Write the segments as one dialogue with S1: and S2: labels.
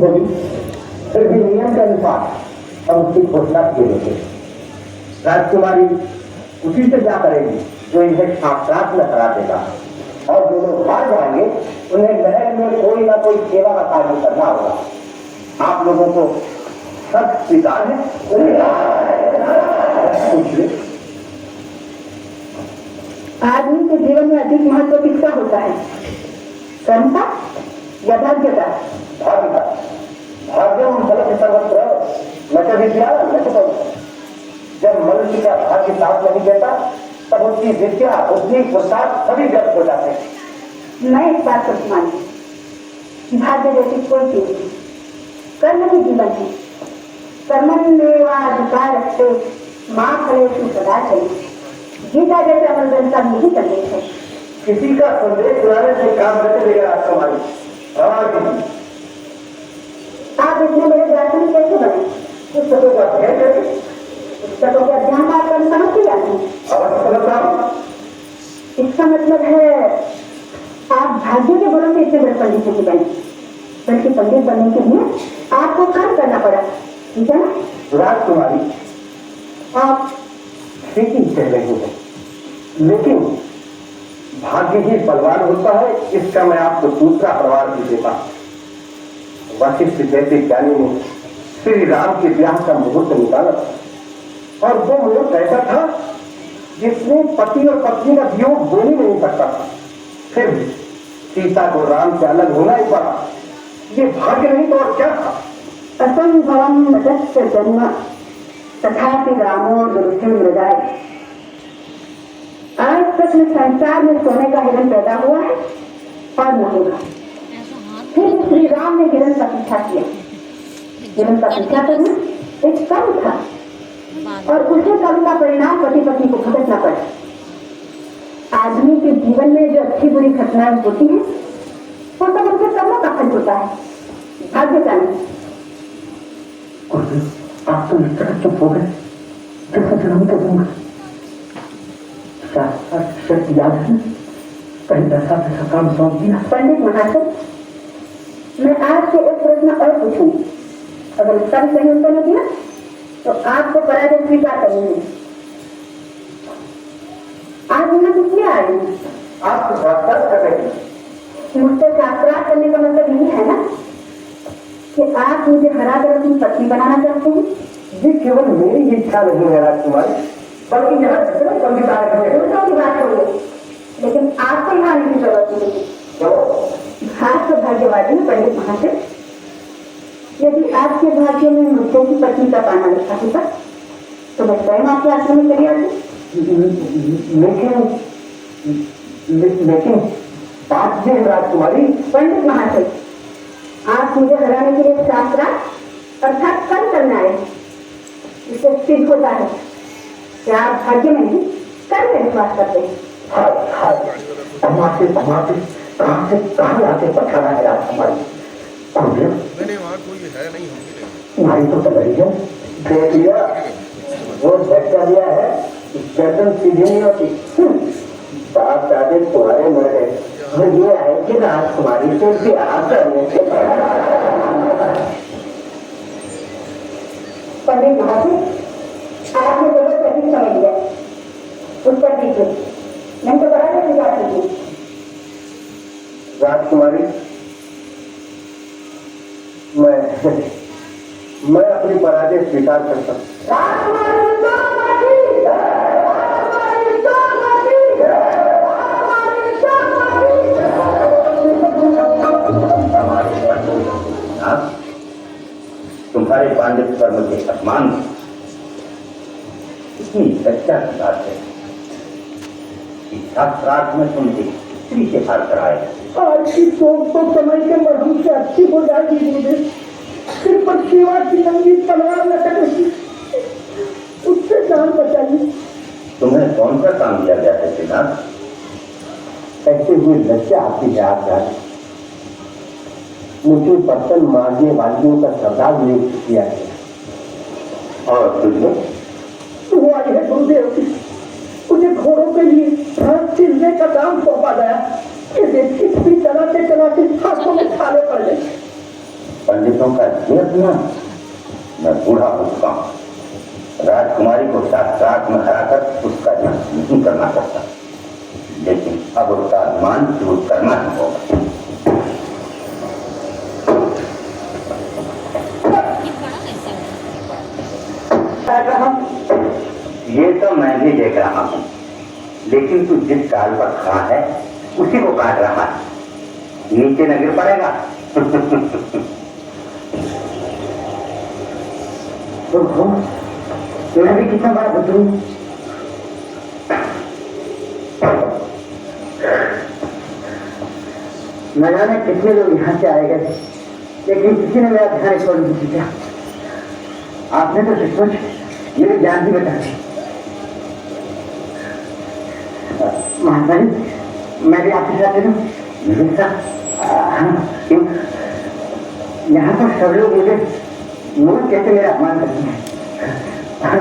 S1: होगी, फिर भी नियम के अनुसार हम उसकी घोषणा किए देते। राजकुमारी उसी से क्या करेगी जो इन्हें साक्षात में करा देगा, और जो लोग हार जाएंगे उन्हें महल में कोई ना कोई सेवा का कार्य करना होगा। आप लोगों को सब स्वीकार है?
S2: आदमी के जीवन में अधिक महत्व किसका होता है, कर्म का या भाग्य का?
S1: भाग्य का। भाग्यम फलम सर्वत्र न च विद्या न च तप। जब मनुष्य का भाग्य साथ नहीं देता तब उसकी विद्या, उसकी पुरुषार्थ सभी व्यर्थ हो जाते हैं।
S2: मैं इस बात को मानती, भाग्य जैसी कोई चीज नहीं, कर्म ही जीवन है। कर्मण्येवाधिकार रखते माँ फलेषु कदाचन। गीता जैसा मंत्र का यही संदेश है।
S1: किसी का संदेश सुनाने से काम करके देगा राजकुमारी।
S2: आप इतने बड़े दार्शनिक कैसे बने?
S1: पुस्तकों का अध्ययन करके,
S2: पुस्तकों का ध्यान आप समझते जाते हैं। इसका मतलब है आप भाग्य के भरोसे इतने बड़े पंडित नहीं बने, बल्कि पंडित बनने के लिए आपको काम करना पड़ा, ठीक है ना?
S1: राजकुमारी, आप ठीक ही कह रही हैं, लेकिन भाग्य ही बलवान होता है, इसका मैं आपको दूसरा प्रमाण भी देता हूं। वशिष्ठ जैसे ज्ञानी ने श्री राम के ब्याह का मुहूर्त निकाला, और वो मुहूर्त ऐसा था जिसमें पति और पत्नी का वियोग बोल ही नहीं सकता था। फिर भी सीता को राम से अलग होना ही पड़ा। ये भाग्य नहीं तो और क्या था?
S2: असंभवम मदस्य जन्म तथापि रामो दुर्गे मृगाय। आज तक संसार में सोने का हिरण पैदा हुआ है और न होगा। फिर श्री राम ने हिरण का पीछा किया। हिरण का पीछा करना एक कर्म था, और उसे कर्म का परिणाम पति पत्नी को भुगतना पड़ा। आदमी के जीवन में जो अच्छी बुरी घटनाएं होती हैं वो सब उनके कर्मों का फल होता है, भाग्य का नहीं।
S1: आप तो इस तरह चुप हो गए जैसे जन्म के दूंगा। शास्त्र याद है, कहीं ऐसा ऐसा काम सौंप दिया।
S2: पंडित महाशय, मैं आपसे एक प्रश्न और पूछूंगी, अगर उसका भी सही उत्तर नहीं दिया तो आपको पराजय स्वीकार करनी है। आप यहाँ किसलिए आए हैं?
S1: आप शास्त्रार्थ कर रहे हैं।
S2: मुझसे शास्त्रार्थ करने का मतलब यही है ना कि आप मुझे हरा कर अपनी पत्नी बनाना चाहते हैं?
S1: ये केवल मेरी इच्छा नहीं है राजकुमारी, बल्कि यहाँ जितने पंडित आए हुए हैं
S2: दूसरों की बात हो गई, लेकिन आपको यहाँ आने की जरूरत नहीं। आप तो भाग्यवादी हैं पंडित महाशय। यदि आपके भाग्य में मुझसे की पत्नी का पाना लिखा होता तो मैं स्वयं आपके आश्रम में चली आती।
S1: लेकिन बात ये है राजकुमारी।
S2: पंडित महाशय, आप मुझे हराने के लिए शास्त्रार्थ अर्थात कर्म करना है। इससे सिद्ध होता है कि आप भाग्य में नहीं कर्म में विश्वास करते हैं।
S1: कहाँ आके पठाना है राजकुमारी?
S3: नहीं वहाँ कोई है नहीं, हम
S1: नहीं तो रही है, देख लिया वो झटका दिया है, गर्दन सीधी नहीं होती। बाप दादे तुम्हारे मर गए, ये है कि राजकुमारी से ब्याह करने से
S2: पंडित महाशय, आपने जरूरत सही समझ लिया, उत्तर दीजिए, नहीं तो बराबर की बात कीजिए।
S1: राजकुमारी, मैं अपनी पराजय स्वीकार करता हूँ। तुम्हारे पांडित्य पर मुझे अपमान इतनी सच्चा की बात है कि शास्त्रार्थ में तुम एक स्त्री के हार कर आए।
S4: आज की सोच तो समय के मरहम से अच्छी हो जाएगी मुझे, सिर पर सेवा की नंगी तलवार लटक रही, उससे जान बचाइए।
S1: तुम्हें कौन सा काम किया गया है सिद्धार्थ? ऐसे हुए लज्जा आती है आप जाने। मुझे बर्तन मारने वालियों का सरदार नियुक्त किया गया, और तुझे
S4: वो आई है गुरुदेव की, मुझे घोड़ों के लिए घास छिलने का काम सौंपा गया। ये देखिए भी चलाते चलाते हाथों में छाले पड़ गए।
S1: पंडितों का ये अपना, मैं बूढ़ा हो चुका हूं। राजकुमारी को साक्षात में हराकर उसका नाश नहीं करना चाहता, लेकिन अब उसका अनुमान दूर करना ही होगा। ये तो मैं भी देख रहा हूं, लेकिन तू जिस काल पर खड़ा है उसी को काट रहा है, नीचे न गिर पड़ेगा। तो भी कितना बड़ा बुद्धू, न जाने कितने लोग यहाँ से आए गए, लेकिन किसी ने मेरा ध्यान छोड़ नहीं दिया। आपने तो सचमुच मेरी जान ही बता दी। महात्मा जी, मैं भी आपके साथ चलूं? क्यों? यहाँ पर सब लोग मुझे मूर्ख कहते मेरा अपमान करते हैं।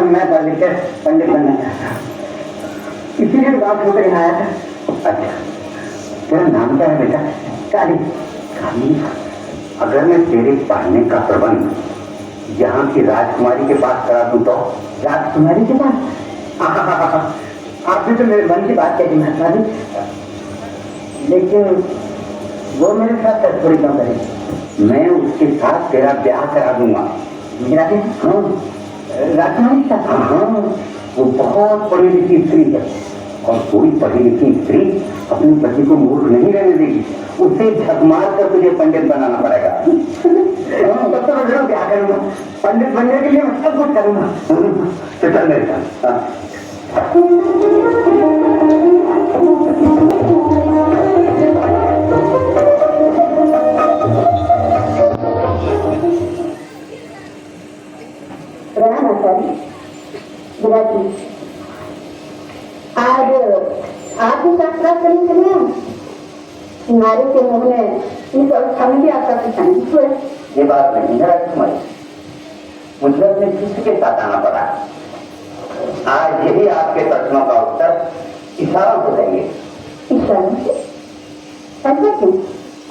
S1: मैं पढ़ लिख कर पंडित बनना चाहता हूँ, इसीलिए बात होकर यहाँ आया था। अच्छा, तेरा नाम क्या है बेटा? काली। काली, अगर मैं तेरे पढ़ने का प्रबंध यहाँ की राजकुमारी के पास करा दूं तो? राजकुमारी के पास? आपने तो मेरे मन की बात कही महात्मा जी, लेकिन वो मेरे साथ थोड़ी कम करेगी। मैं उसके साथ तेरा ब्याह करा दूंगा। मेरा भी? हाँ, राजकुमारी के साथ? हाँ, वो बहुत पढ़ी लिखी स्त्री है, और कोई पढ़ी लिखी स्त्री अपने पति को मूर्ख नहीं रहने देगी। उसे झक मार कर तुझे पंडित बनाना पड़ेगा। तब तो मैं जरूर ब्याह करूंगा, पंडित बनने के लिए मैं सब कुछ करूंगा। चल मेरे साथ।
S2: आज आपके साथ बात करने के लिए नारी के मुंह में इस अवस्था में भी आपका परेशानी हुआ।
S1: ये बात नहीं है राजकुमारी, मुझे अपने शिष्य के साथ आना पड़ा। आज यही आपके प्रश्नों का उत्तर इशारों से देंगे।
S2: इशारों से? ऐसा क्यों?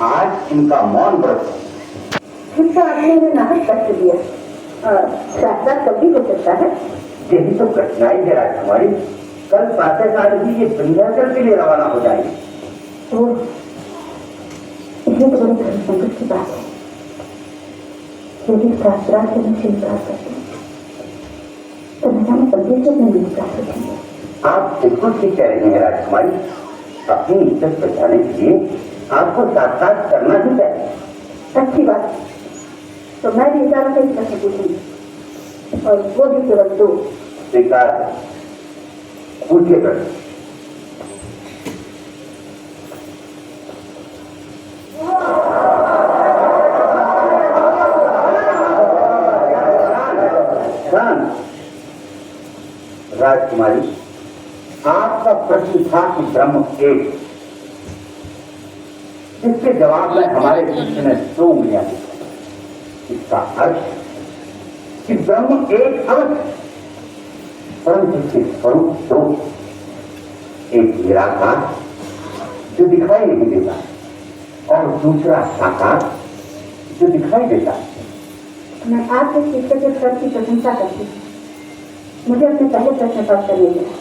S1: आज इनका मौन व्रत।
S2: जिसका आपने उन्हें नाहक कष्ट दिया, साक्षात कभी हो सकता है।
S1: यही तो कठिनाई है राजकुमारी, कल प्रातः काल ही ये विंध्याचल के लिए रवाना हो जाएंगे।
S2: तो इसमें तो बड़ी धर्म संकट की बात है। यदि शास्त्रार्थ से मुझे निकाल करते तो मैं जाने पंडित से नहीं निकाल सकती।
S1: आप बिल्कुल ठीक कह रही हैं राजकुमारी, अपनी इज्जत बचाने के लिए आपको साक्षात करना ही चाहिए।
S2: अच्छी बात, तो मैं भी इशारों से इस प्रश्न पूछूंगी, और वो भी केवल दो।
S1: स्वीकार, पूछिए प्रश्न। राजकुमारी, आपका प्रश्न था कि ब्रह्म एक, जिसके जवाब में हमारे शिष्य ने 2 उंगलियां दी। इसका अर्थ कि ब्रह्म एक अवश्य, परंतु इसके स्वरूप 2, एक निराकार जो दिखाई नहीं देता, और दूसरा साकार जो दिखाई देता।
S2: मैं आपके शिष्य के स्तर की प्रशंसा करती हूँ। मुझे अपने पहले प्रश्न पर करने दिया।